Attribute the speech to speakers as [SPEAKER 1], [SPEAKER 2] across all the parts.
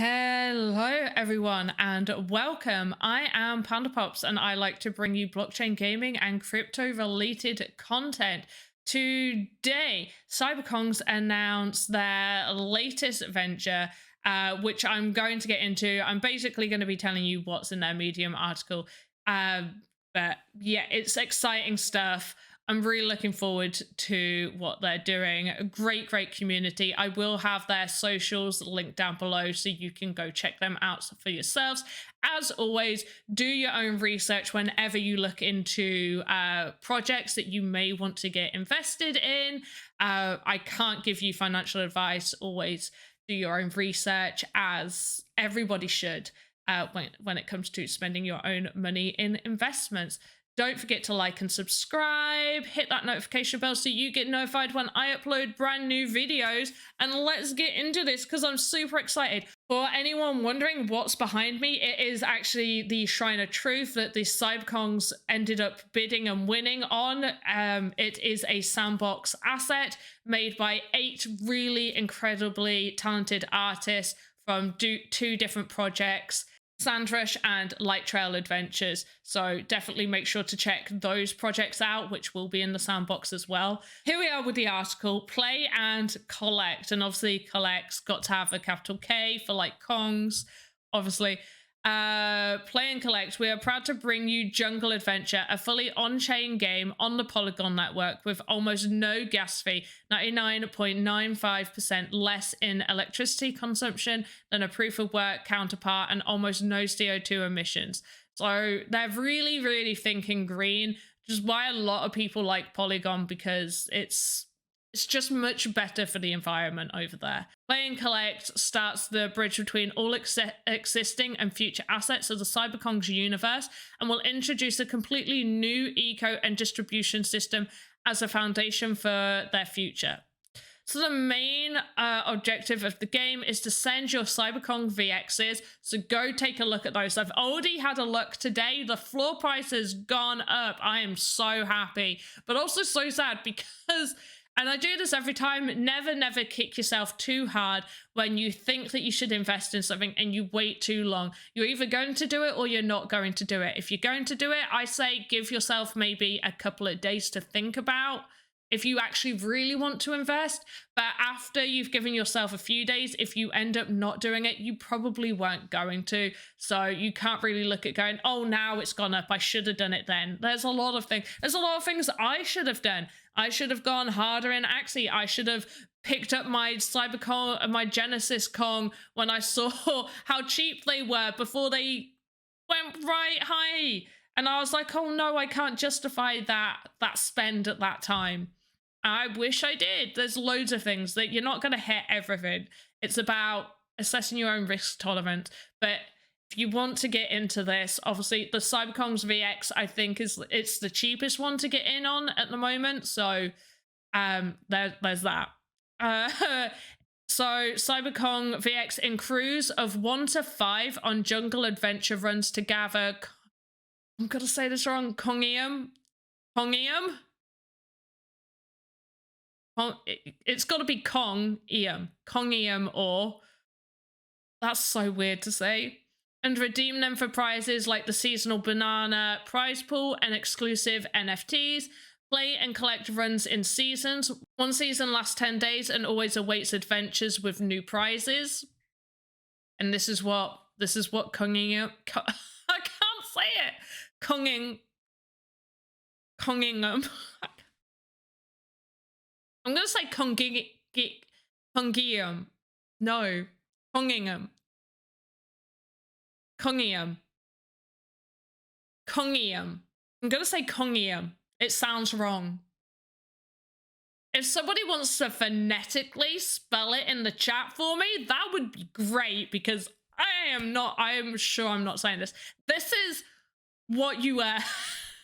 [SPEAKER 1] Hello, everyone, and welcome. I am Panda Pops, and I like to bring you blockchain gaming and crypto related content. Today, Cyberkongz announced their latest venture, which I'm going to get into. I'm basically going to be telling you what's in their Medium article. But yeah, it's exciting stuff. I'm really looking forward to what they're doing. A great community. I will have their socials linked down below so you can go check them out for yourselves. As always, do your own research whenever you look into projects that you may want to get invested in. I can't give you financial advice. Always do your own research, as everybody should when it comes to spending your own money in investments. Don't forget to like and subscribe, hit that notification bell so you get notified when I upload brand new videos. And let's get into this because I'm super excited. For anyone wondering what's behind me, it is actually the Shrine of Truth that the Cyberkongz ended up bidding and winning on. It is a sandbox asset made by 8 really incredibly talented artists from 2 different projects, Sandrush and Light Trail Adventures. So definitely make sure to check those projects out, which will be in the sandbox as well. Here we are with the article: play and collect. And obviously Collect's got to have a capital K for like Kongs, obviously. Play and collect. We are proud to bring you Jungle Adventure, a fully on-chain game on the Polygon network with almost no gas fee, 99.95% less in electricity consumption than a proof of work counterpart, and almost no CO2 emissions. So they're really thinking green, which is why a lot of people like Polygon, because it's just much better for the environment over there. Play and Collect starts the bridge between all existing and future assets of the Cyberkongz universe, and will introduce a completely new eco and distribution system as a foundation for their future. So the main objective of the game is to send your Cyberkongz VXs, so go take a look at those. I've already had a look today. The floor price has gone up. I am so happy, but also so sad because, and I do this every time, never kick yourself too hard when you think that you should invest in something and you wait too long. You're either going to do it or you're not going to do it. If you're going to do it, I say give yourself maybe a couple of days to think about if you actually really want to invest. But after you've given yourself a few days, if you end up not doing it, you probably weren't going to. So you can't really look at going, oh, now it's gone up, I should have done it then. There's a lot of things I should have done. I should have gone harder in Axie. I should have picked up my Cyberkong, my Genesis Kong, when I saw how cheap they were before they went right high. And I was like, oh no, I can't justify that spend at that time. I wish I did. There's loads of things that you're not going to hit everything. It's about assessing your own risk tolerance. But if you want to get into this, obviously the Cyberkongz VX, I think it's the cheapest one to get in on at the moment. So there's that. So Cyberkongz VX in crews of 1 to 5 on jungle adventure runs to gather, I'm gonna say this wrong, Kongium? It's got to be Kongium ore. That's so weird to say. And redeem them for prizes like the seasonal banana prize pool and exclusive NFTs. Play and collect runs in seasons. One season lasts 10 days and always awaits adventures with new prizes. And this is what Kongium. I can't say it. Kongingham. I'm going to say Kongium. No. Kongingham. Kongium. I'm going to say Kongium. It sounds wrong. If somebody wants to phonetically spell it in the chat for me, that would be great, because I am sure I'm not saying this. This is what you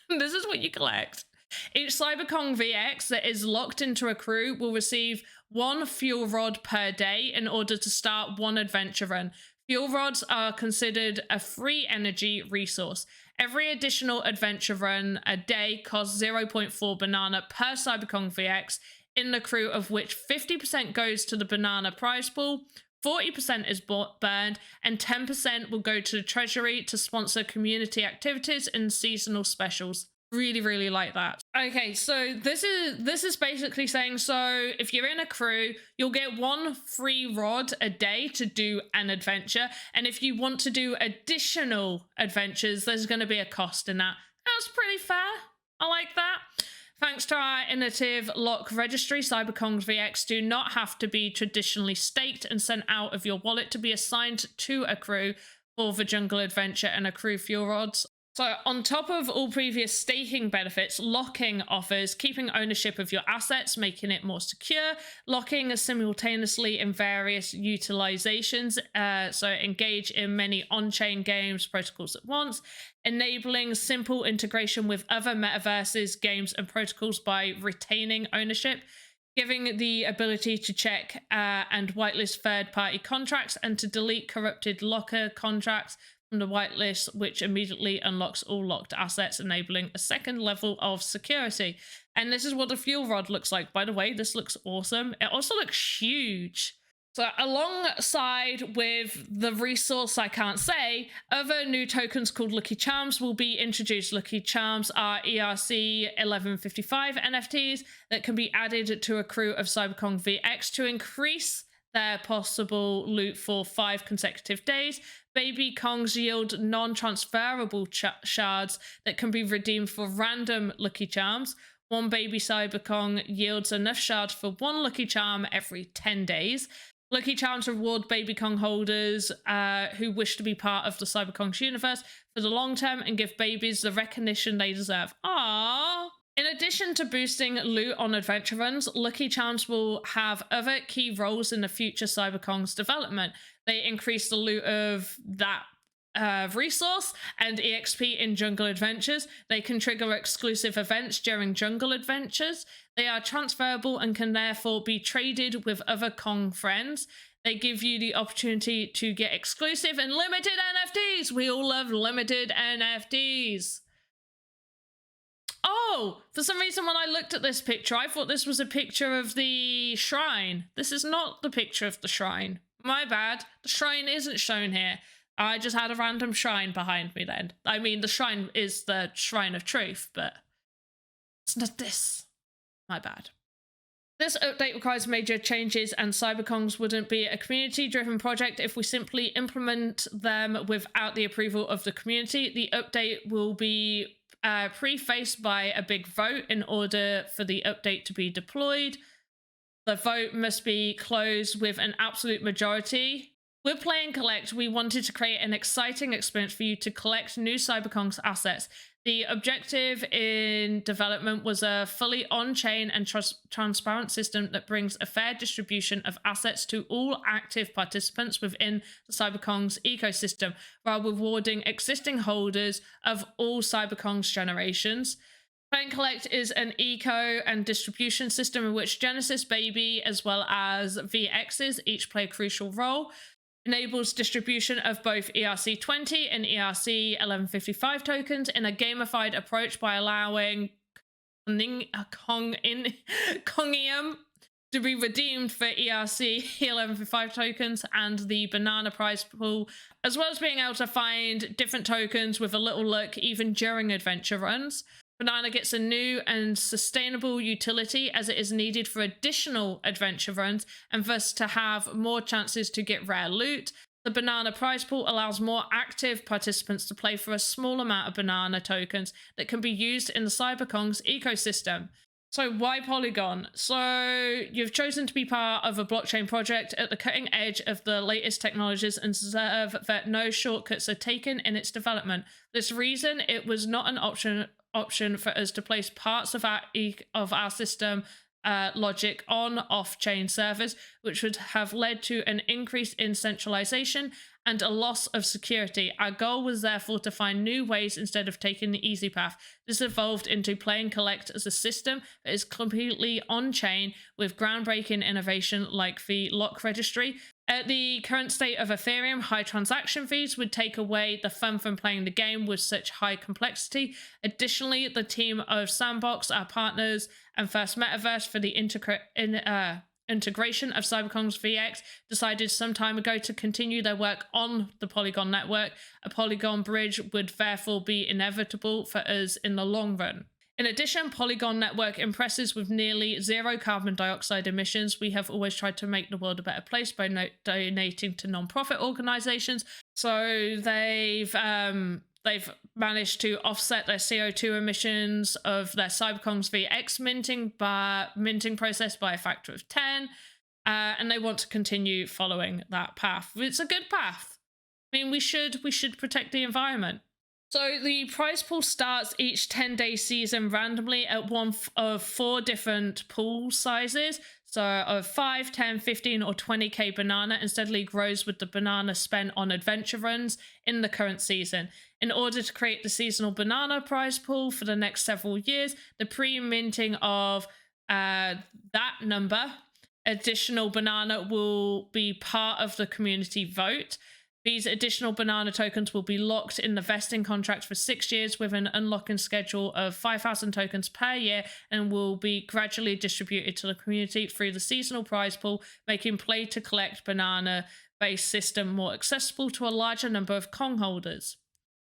[SPEAKER 1] this is what you collect. Each Cyberkongz VX that is locked into a crew will receive 1 fuel rod per day in order to start 1 adventure run. Fuel rods are considered a free energy resource. Every additional adventure run a day costs 0.4 banana per Cyberkongz VX in the crew, of which 50% goes to the banana prize pool, 40% is burned, and 10% will go to the treasury to sponsor community activities and seasonal specials. Really, really like that. Okay, so this is basically saying, so if you're in a crew, you'll get 1 free rod a day to do an adventure, and if you want to do additional adventures, there's going to be a cost in that. That's pretty fair. I like that. Thanks to our innovative lock registry, Cyberkongz VX do not have to be traditionally staked and sent out of your wallet to be assigned to a crew for the jungle adventure and accrue fuel rods. So on top of all previous staking benefits, locking offers keeping ownership of your assets, making it more secure. Locking is simultaneously in various utilizations, so engage in many on-chain games, protocols at once. Enabling simple integration with other metaverses, games, and protocols by retaining ownership. Giving the ability to check and whitelist third-party contracts and to delete corrupted locker contracts from the whitelist, which immediately unlocks all locked assets, enabling a second level of security. And this is what the fuel rod looks like. By the way, this looks awesome. It also looks huge. So alongside with the resource I can't say, other new tokens called Lucky Charms will be introduced. Lucky Charms are ERC 1155 NFTs that can be added to a crew of Cyberkongz VX to increase their possible loot for 5 consecutive days. Baby Kongs yield non-transferable shards that can be redeemed for random Lucky Charms. 1 baby Cyberkong yields enough shards for 1 Lucky Charm every 10 days. Lucky Charms reward Baby Kong holders who wish to be part of the Cyberkongz universe for the long term and give babies the recognition they deserve. Aww. In addition to boosting loot on adventure runs, Lucky Charms will have other key roles in the future Cyberkongz development. They increase the loot of that resource and EXP in jungle adventures. They can trigger exclusive events during jungle adventures. They are transferable and can therefore be traded with other Kong friends. They give you the opportunity to get exclusive and limited NFTs. We all love limited NFTs. Oh, for some reason when I looked at this picture, I thought this was a picture of the shrine. This is not the picture of the shrine. My bad. The shrine isn't shown here. I just had a random shrine behind me then. I mean, the shrine is the Shrine of Truth, but it's not this. My bad. This update requires major changes, and Cyberkongz wouldn't be a community-driven project if we simply implement them without the approval of the community. The update will be prefaced by a big vote in order for the update to be deployed. The vote must be closed with an absolute majority. With Play and Collect, we wanted to create an exciting experience for you to collect new Cyberkongz assets. The objective in development was a fully on-chain and transparent system that brings a fair distribution of assets to all active participants within the Cyberkongz ecosystem, while rewarding existing holders of all Cyberkongz generations. Play and Collect is an eco and distribution system in which Genesis Baby as well as VXs each play a crucial role. Enables distribution of both ERC20 and ERC 1155 tokens in a gamified approach by allowing Kongium to be redeemed for ERC 1155 tokens and the banana prize pool, as well as being able to find different tokens with a little luck even during adventure runs. Banana gets a new and sustainable utility as it is needed for additional adventure runs and thus to have more chances to get rare loot. The banana prize pool allows more active participants to play for a small amount of banana tokens that can be used in the Cyberkongz ecosystem. So why Polygon? So you've chosen to be part of a blockchain project at the cutting edge of the latest technologies and observe that no shortcuts are taken in its development. For this reason, it was not an option for us to place parts of our system logic on off-chain servers, which would have led to an increase in centralization and a loss of security. Our goal was therefore to find new ways instead of taking the easy path. This evolved into Play and Collect as a system that is completely on-chain with groundbreaking innovation like the lock registry. At the current state of Ethereum, high transaction fees would take away the fun from playing the game with such high complexity. Additionally, the team of Sandbox, our partners, and First Metaverse for the integration of Cyberkongz VX decided some time ago to continue their work on the Polygon network. A Polygon bridge would therefore be inevitable for us in the long run. In addition, Polygon network impresses with nearly zero carbon dioxide emissions. We have always tried to make the world a better place by donating to non-profit organizations. So they've managed to offset their CO2 emissions of their Cyberkongz VX minting process by a factor of 10. And they want to continue following that path. It's a good path. I mean, we should protect the environment. So the prize pool starts each 10-day season randomly at one of 4 different pool sizes. So of 5, 10, 15, or 20k banana, and steadily grows with the banana spent on adventure runs in the current season. In order to create the seasonal banana prize pool for the next several years, the pre-minting of that number, additional banana, will be part of the community vote. These additional banana tokens will be locked in the vesting contract for 6 years with an unlocking schedule of 5,000 tokens per year, and will be gradually distributed to the community through the seasonal prize pool, making play to collect banana-based system more accessible to a larger number of Kong holders.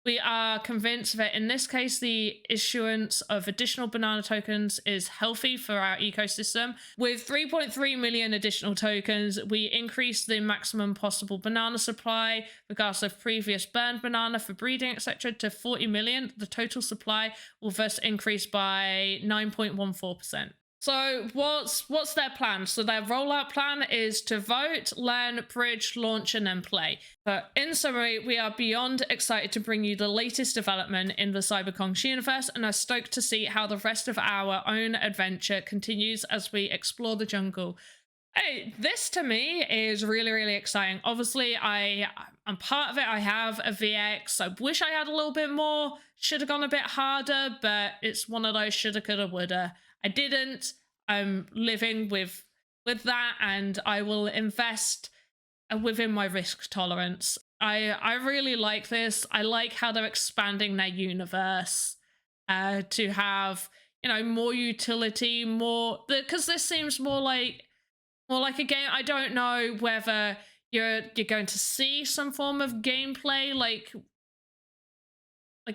[SPEAKER 1] We are convinced that in this case, the issuance of additional banana tokens is healthy for our ecosystem. With 3.3 million additional tokens, we increase the maximum possible banana supply, regardless of previous burned banana for breeding, etc., to 40 million. The total supply will thus increase by 9.14%. So what's their plan? So their rollout plan is to vote, learn, bridge, launch, and then play. But in summary, we are beyond excited to bring you the latest development in the Cyberkongz universe, and are stoked to see how the rest of our own adventure continues as we explore the jungle. Hey, this to me is really, really exciting. Obviously, I'm part of it. I have a VX. I wish I had a little bit more. Should have gone a bit harder, but it's one of those shoulda, coulda, woulda. I didn't. I'm living with that, and I will invest within my risk tolerance. I really like this. I like how they're expanding their universe to have, more utility, more, because this seems more like a game. I don't know whether you're going to see some form of gameplay, like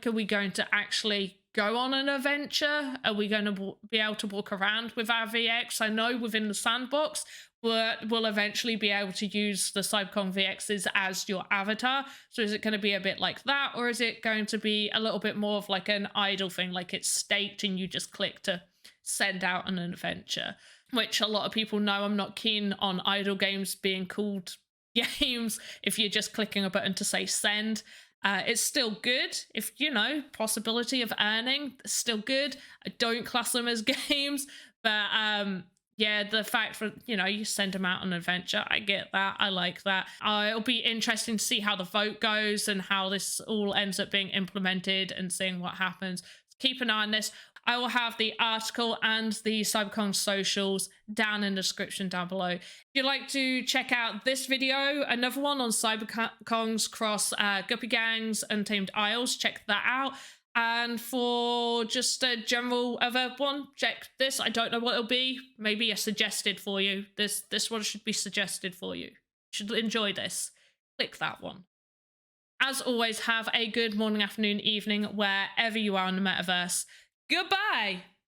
[SPEAKER 1] are we going to actually go on an adventure? Are we going to be able to walk around with our VX? I know within the sandbox, we'll eventually be able to use the Cyberkongz VXs as your avatar. So is it going to be a bit like that? Or is it going to be a little bit more of like an idle thing, like it's staked and you just click to send out an adventure? Which a lot of people know I'm not keen on idle games being called games if you're just clicking a button to say send. It's still good if, possibility of earning, still good. I don't class them as games, but yeah, the fact for, you send them out on an adventure, I get that. I like that. It'll be interesting to see how the vote goes and how this all ends up being implemented and seeing what happens. Keep an eye on this. I will have the article and the Cyberkongz socials down in the description down below. If you'd like to check out this video, another one on Cyberkongz cross Guppy Gang's Untamed Isles, check that out. And for just a general other one, check this. I don't know what it'll be. Maybe a suggested for you. This one should be suggested for you. You should enjoy this. Click that one. As always, have a good morning, afternoon, evening, wherever you are in the metaverse. Goodbye!